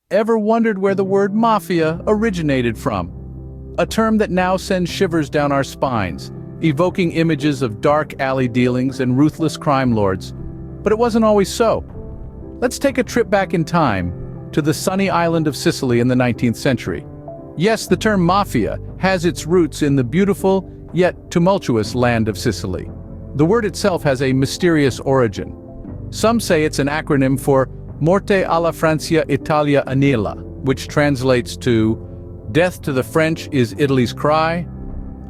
Ever wondered where the word mafia originated from? A term that now sends shivers down our spines, evoking images of dark alley dealings and ruthless crime lords. But it wasn't always so. Let's take a trip back in time to the sunny island of Sicily in the 19th century. Yes, the term mafia has its roots in the beautiful yet tumultuous land of Sicily. The word itself has a mysterious origin. Some say it's an acronym for Morte alla Francia Italia Anila, which translates to "Death to the French is Italy's cry."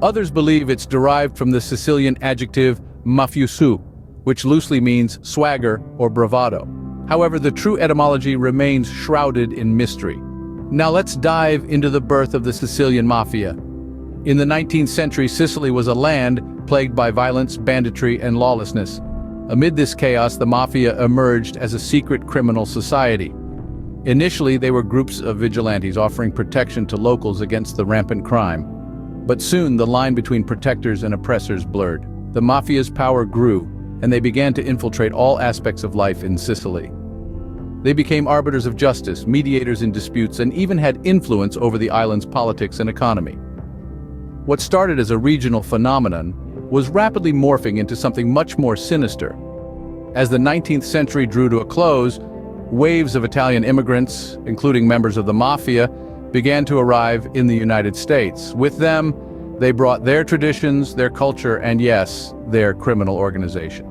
Others believe it's derived from the Sicilian adjective mafioso, which loosely means swagger or bravado. However, the true etymology remains shrouded in mystery. Now let's dive into the birth of the Sicilian Mafia. In the 19th century, Sicily was a land plagued by violence, banditry, and lawlessness. Amid this chaos, the Mafia emerged as a secret criminal society. Initially, they were groups of vigilantes offering protection to locals against the rampant crime. But soon, the line between protectors and oppressors blurred. The Mafia's power grew, and they began to infiltrate all aspects of life in Sicily. They became arbiters of justice, mediators in disputes, and even had influence over the island's politics and economy. What started as a regional phenomenon was rapidly morphing into something much more sinister. As the 19th century drew to a close, waves of Italian immigrants, including members of the Mafia, began to arrive in the United States. With them, they brought their traditions, their culture, and yes, their criminal organization.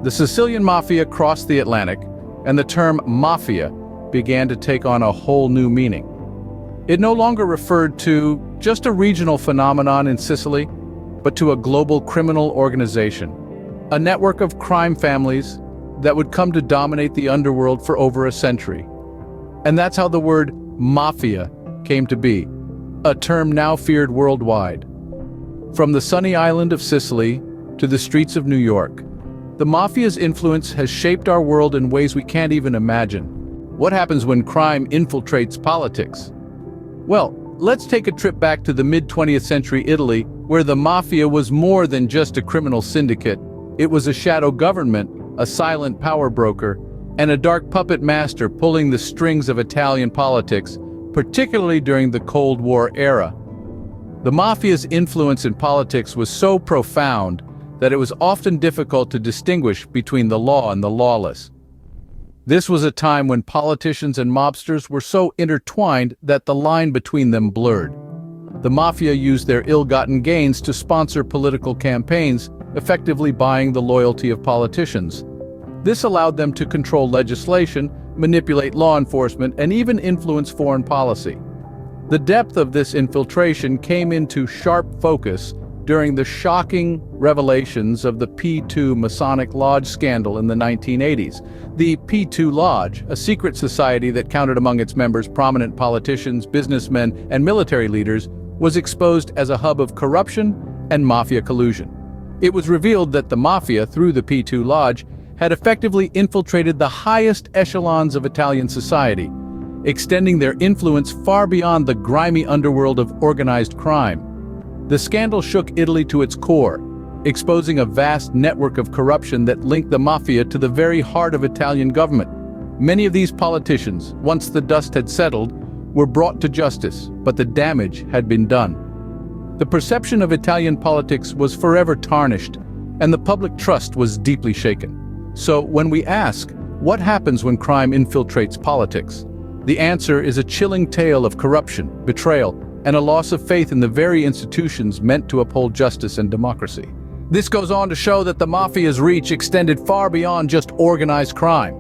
The Sicilian Mafia crossed the Atlantic, and the term mafia began to take on a whole new meaning. It no longer referred to just a regional phenomenon in Sicily, but to a global criminal organization, a network of crime families that would come to dominate the underworld for over a century. And that's how the word mafia came to be, a term now feared worldwide. From the sunny island of Sicily to the streets of New York, the Mafia's influence has shaped our world in ways we can't even imagine. What happens when crime infiltrates politics? Well, let's take a trip back to the mid-20th century Italy, where the Mafia was more than just a criminal syndicate. It was a shadow government, a silent power broker, and a dark puppet master pulling the strings of Italian politics, particularly during the Cold War era. The Mafia's influence in politics was so profound that it was often difficult to distinguish between the law and the lawless. This was a time when politicians and mobsters were so intertwined that the line between them blurred. The Mafia used their ill-gotten gains to sponsor political campaigns, effectively buying the loyalty of politicians. This allowed them to control legislation, manipulate law enforcement, and even influence foreign policy. The depth of this infiltration came into sharp focus during the shocking revelations of the P2 Masonic Lodge scandal in the 1980s. The P2 Lodge, a secret society that counted among its members prominent politicians, businessmen, and military leaders, was exposed as a hub of corruption and mafia collusion. It was revealed that the Mafia, through the P2 Lodge, had effectively infiltrated the highest echelons of Italian society, extending their influence far beyond the grimy underworld of organized crime. The scandal shook Italy to its core, exposing a vast network of corruption that linked the Mafia to the very heart of Italian government. Many of these politicians, once the dust had settled, were brought to justice, but the damage had been done. The perception of Italian politics was forever tarnished, and the public trust was deeply shaken. So when we ask, what happens when crime infiltrates politics? The answer is a chilling tale of corruption, betrayal, and a loss of faith in the very institutions meant to uphold justice and democracy. This goes on to show that the Mafia's reach extended far beyond just organized crime.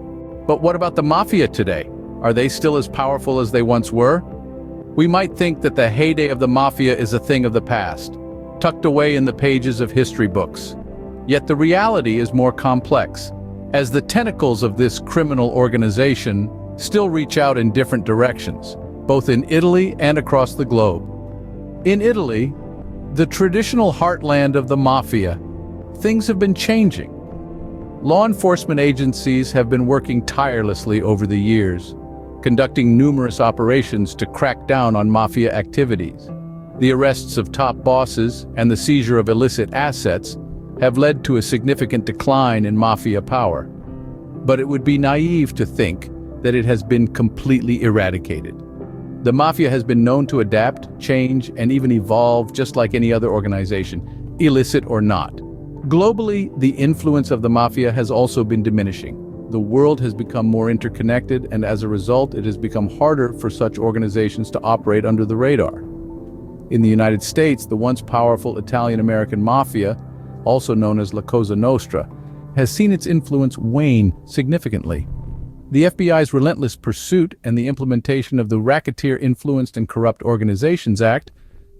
But what about the Mafia today? Are they still as powerful as they once were? We might think that the heyday of the Mafia is a thing of the past, tucked away in the pages of history books. Yet the reality is more complex, as the tentacles of this criminal organization still reach out in different directions, both in Italy and across the globe. In Italy, the traditional heartland of the Mafia, things have been changing. Law enforcement agencies have been working tirelessly over the years, conducting numerous operations to crack down on Mafia activities. The arrests of top bosses and the seizure of illicit assets have led to a significant decline in Mafia power. But it would be naive to think that it has been completely eradicated. The Mafia has been known to adapt, change, and even evolve just like any other organization, illicit or not. Globally, the influence of the Mafia has also been diminishing. The world has become more interconnected, and as a result, it has become harder for such organizations to operate under the radar. In the United States, the once powerful Italian-American Mafia, also known as La Cosa Nostra, has seen its influence wane significantly. The FBI's relentless pursuit and the implementation of the Racketeer Influenced and Corrupt Organizations Act,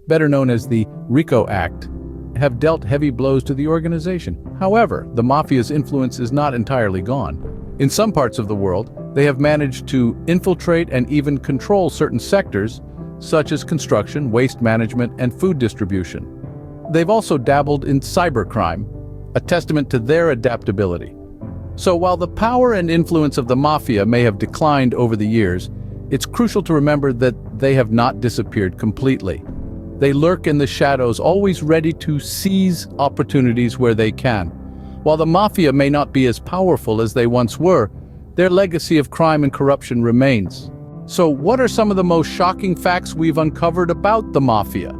better known as the RICO Act, have dealt heavy blows to the organization. However, the Mafia's influence is not entirely gone. In some parts of the world, they have managed to infiltrate and even control certain sectors, such as construction, waste management, and food distribution. They've also dabbled in cybercrime, a testament to their adaptability. So while the power and influence of the Mafia may have declined over the years, it's crucial to remember that they have not disappeared completely. They lurk in the shadows, always ready to seize opportunities where they can. While the Mafia may not be as powerful as they once were, their legacy of crime and corruption remains. So what are some of the most shocking facts we've uncovered about the Mafia?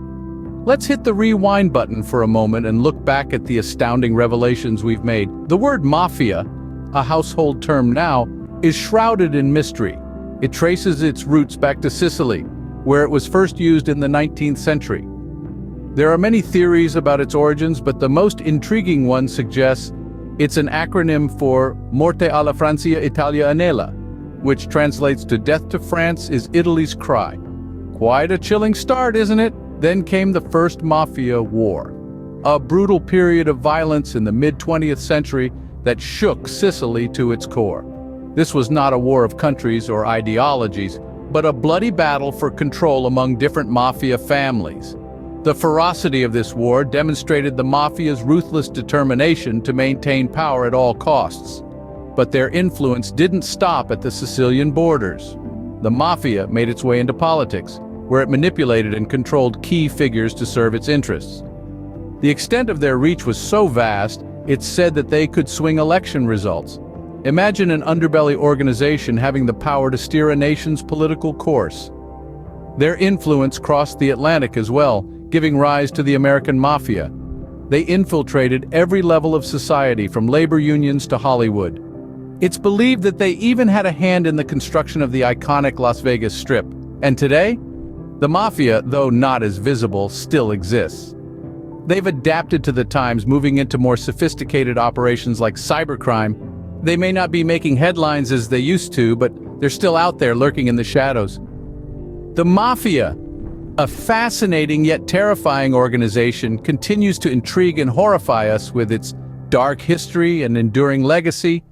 Let's hit the rewind button for a moment and look back at the astounding revelations we've made. The word Mafia, a household term now, is shrouded in mystery. It traces its roots back to Sicily, where it was first used in the 19th century. There are many theories about its origins, but the most intriguing one suggests it's an acronym for Morte alla Francia Italia Anela, which translates to Death to France is Italy's cry. Quite a chilling start, isn't it? Then came the First Mafia War, a brutal period of violence in the mid-20th century that shook Sicily to its core. This was not a war of countries or ideologies, but a bloody battle for control among different Mafia families. The ferocity of this war demonstrated the Mafia's ruthless determination to maintain power at all costs. But their influence didn't stop at the Sicilian borders. The Mafia made its way into politics, where it manipulated and controlled key figures to serve its interests. The extent of their reach was so vast, it's said that they could swing election results. Imagine an underbelly organization having the power to steer a nation's political course. Their influence crossed the Atlantic as well, giving rise to the American Mafia. They infiltrated every level of society, from labor unions to Hollywood. It's believed that they even had a hand in the construction of the iconic Las Vegas Strip. And today, the Mafia, though not as visible, still exists. They've adapted to the times, moving into more sophisticated operations like cybercrime. They may not be making headlines as they used to, but they're still out there lurking in the shadows. The Mafia, a fascinating yet terrifying organization, continues to intrigue and horrify us with its dark history and enduring legacy.